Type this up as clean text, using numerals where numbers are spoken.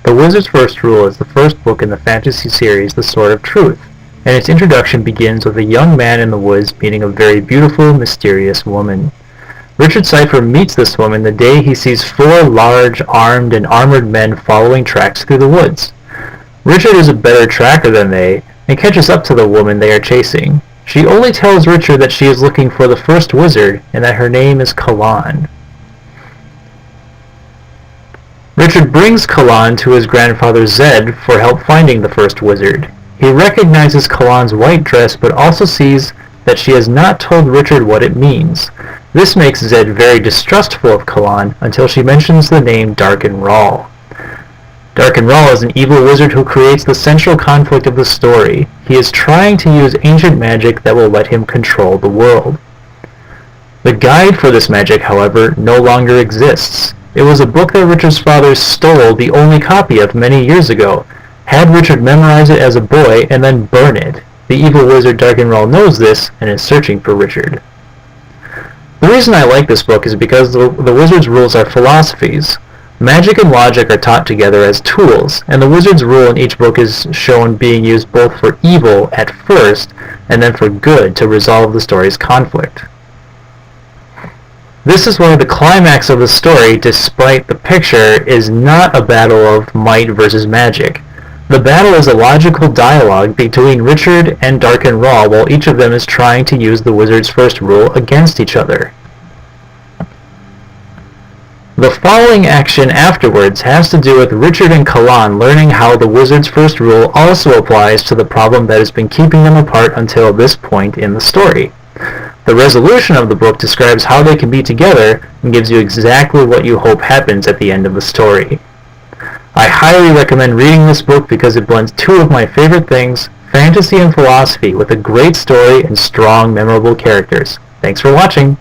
The Wizard's First Rule is the first book in the fantasy series The Sword of Truth, and its introduction begins with a young man in the woods meeting a very beautiful, mysterious woman. Richard Cypher meets this woman the day he sees 4 large, armed and armored men following tracks through the woods. Richard is a better tracker than they, and catches up to the woman they are chasing. She only tells Richard that she is looking for the first wizard, and that her name is Kalan. Richard brings Kalan to his grandfather Zed for help finding the first wizard. He recognizes Kalan's white dress but also sees that she has not told Richard what it means. This makes Zed very distrustful of Kalan until she mentions the name Darken Rahl. Darken Rahl is an evil wizard who creates the central conflict of the story. He is trying to use ancient magic that will let him control the world. The guide for this magic, however, no longer exists. It was a book that Richard's father stole the only copy of many years ago, had Richard memorize it as a boy, and then burn it. The evil wizard Darken Rahl knows this and is searching for Richard. The reason I like this book is because the wizard's rules are philosophies. Magic and logic are taught together as tools, and the wizard's rule in each book is shown being used both for evil at first, and then for good to resolve the story's conflict. This is why the climax of the story, despite the picture, is not a battle of might versus magic. The battle is a logical dialogue between Richard and Darken Rahl while each of them is trying to use the wizard's first rule against each other. The following action afterwards has to do with Richard and Kalan learning how the wizard's first rule also applies to the problem that has been keeping them apart until this point in the story. The resolution of the book describes how they can be together and gives you exactly what you hope happens at the end of the story. I highly recommend reading this book because it blends 2 of my favorite things, fantasy and philosophy, with a great story and strong, memorable characters. Thanks for watching!